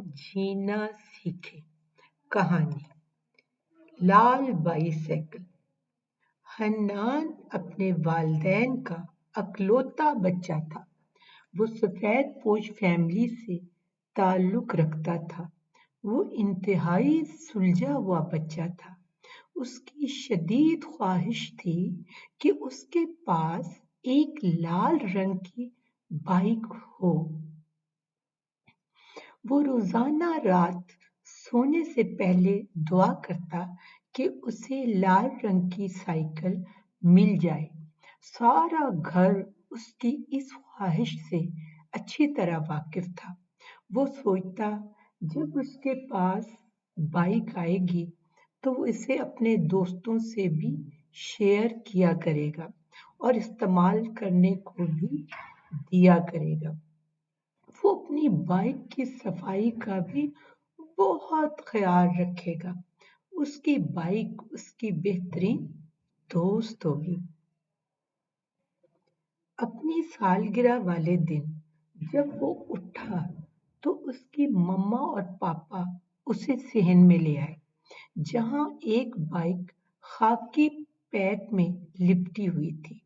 जीना सीखे। कहानी लाल बाईसाइकिल। हन्नान अपने वालिदैन का अकलौता बच्चा था। वो सफेद पोश फैमिली से ताल्लुक रखता था। वो इंतहाई सुलझा हुआ बच्चा था। उसकी शदीद ख्वाहिश थी कि उसके पास एक लाल रंग की बाइक हो। वो रोजाना रात सोने से पहले दुआ करता कि उसे लाल रंग की साइकिल मिल जाए। सारा घर उसकी इस ख्वाहिश से अच्छी तरह वाकिफ था। वो सोचता जब उसके पास बाइक आएगी तो वो इसे अपने दोस्तों से भी शेयर किया करेगा और इस्तेमाल करने को भी दिया करेगा। वो अपनी बाइक की सफाई का भी बहुत ख्याल रखेगा। उसकी बाइक उसकी बेहतरीन दोस्त होगी। अपनी सालगिरह वाले दिन जब वो उठा तो उसकी मम्मा और पापा उसे सहन में ले आए, जहां एक बाइक खाकी पैक में लिपटी हुई थी।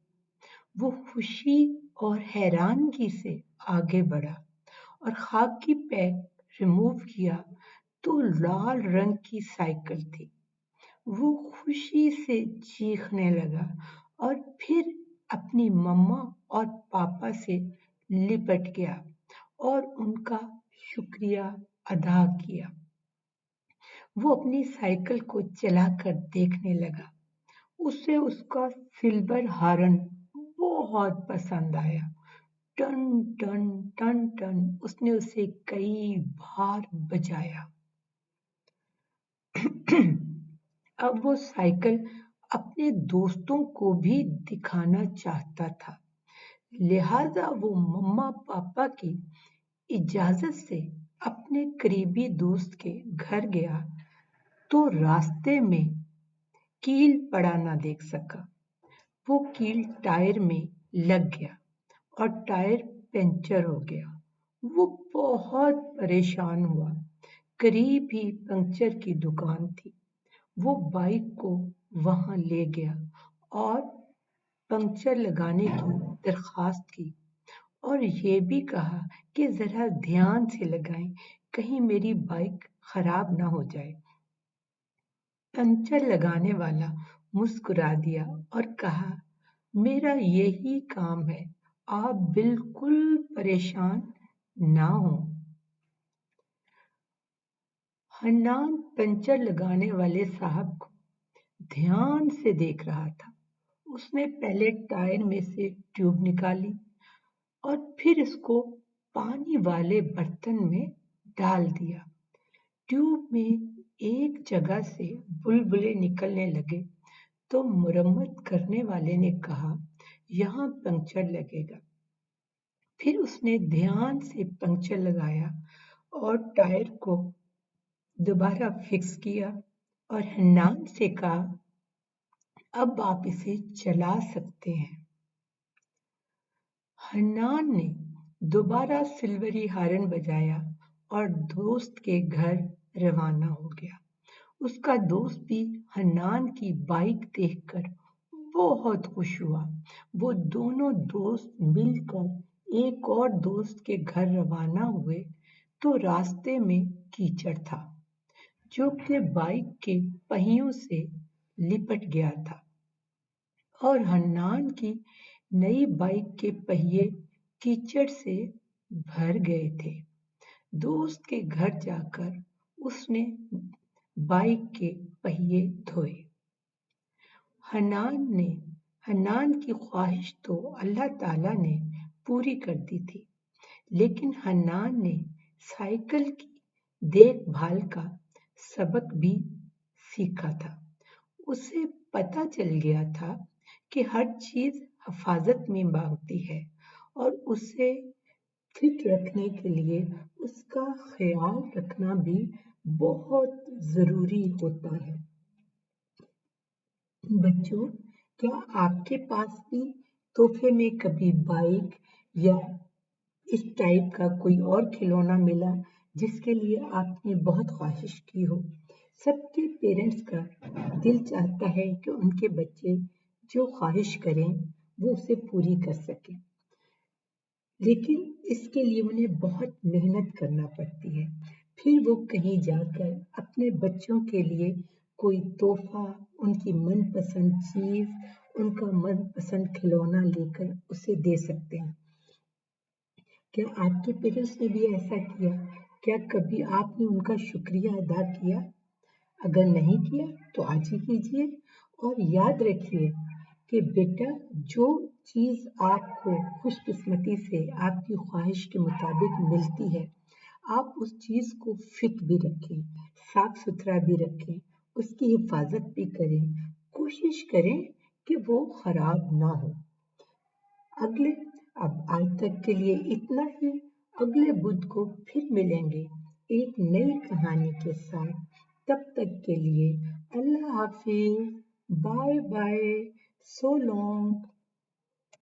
वो खुशी और हैरानगी से आगे बढ़ा और खाकी पैक रिमूव किया तो लाल रंग की साइकिल थी। वो खुशी से चीखने लगा और फिर अपनी मम्मा और पापा से लिपट गया और उनका शुक्रिया अदा किया। वो अपनी साइकिल को चलाकर देखने लगा। उसे उसका सिल्वर हॉर्न बहुत पसंद आया। टन टन टन टन उसने उसे कई बार बजाया। अब वो साइकिल अपने दोस्तों को भी दिखाना चाहता था, लिहाजा वो मम्मा पापा की इजाजत से अपने करीबी दोस्त के घर गया तो रास्ते में कील पड़ा ना देख सका। वो कील टायर में लग गया और टायर पंचर हो गया। वो बहुत परेशान हुआ। करीब ही पंचर की दुकान थी। वो बाइक को वहां ले गया और पंक्चर लगाने की दरखास्त की और ये भी कहा कि जरा ध्यान से लगाएं, कहीं मेरी बाइक खराब ना हो जाए। पंक्चर लगाने वाला मुस्कुरा दिया और कहा, मेरा यही काम है, आप बिल्कुल परेशान ना हो। हन्नान पंक्चर लगाने वाले साहब को ध्यान से देख रहा था। उसने पहले टायर में से ट्यूब निकाली और फिर इसको पानी वाले बर्तन में डाल दिया। ट्यूब में एक जगह से बुलबुले निकलने लगे तो मुरम्मत करने वाले ने कहा, यहाँ पंक्चर लगेगा। फिर उसने ध्यान से पंक्चर लगाया और टायर को दोबारा फिक्स किया और हन्नान से कहा, अब आप इसे चला सकते हैं। हन्नान ने दोबारा सिल्वरी हॉर्न बजाया और दोस्त के घर रवाना हो गया। उसका दोस्त भी हन्नान की बाइक देखकर बहुत खुश हुआ। वो दोनों दोस्त मिलकर एक और दोस्त के घर रवाना हुए तो रास्ते में कीचड़ था, जो कि बाइक के पहियों से लिपट गया था और हन्नान की नई बाइक के पहिए कीचड़ से भर गए थे। दोस्त के घर जाकर उसने बाइक के पहिए धोए। हन्नान की ख्वाहिश तो अल्लाह ताला ने पूरी कर दी थी, लेकिन हन्नान ने साइकिल की देखभाल का सबक भी सीखा था। उसे पता चल गया था कि हर चीज हिफाजत में मांगती है और उसे फिट रखने के लिए उसका ख्याल रखना भी बहुत जरूरी होता है। बच्चों, क्या आपके पास भी तोहफे में कभी बाइक या इस टाइप का कोई और खिलौना मिला जिसके लिए आपने बहुत ख्वाहिश की हो। सबके पेरेंट्स का दिल चाहता है कि उनके बच्चे जो ख्वाहिश करें वो उसे पूरी कर सकें, लेकिन इसके लिए उन्हें बहुत मेहनत करना पड़ती है। फिर वो कहीं जाकर अपने बच्चों के लिए कोई तोहफा, उनकी मनपसंद चीज, उनका मनपसंद खिलौना लेकर उसे दे सकते हैं। क्या आपके पेरेंट्स ने भी ऐसा किया? क्या कभी आपने उनका शुक्रिया अदा किया? अगर नहीं किया तो आज ही कीजिए, और याद रखिए कि बेटा, जो चीज आपको खुशकिस्मती से आपकी ख्वाहिश के मुताबिक मिलती है, आप उस चीज को फिट भी रखें, साफ सुथरा भी रखें, उसकी हिफाजत भी करें, कोशिश करें कि वो खराब ना हो। अगले अब आज तक के लिए इतना ही। अगले बुध को फिर मिलेंगे एक नई कहानी के साथ। तब तक के लिए अल्लाह हाफिज, बाय बाय, सो लॉन्ग।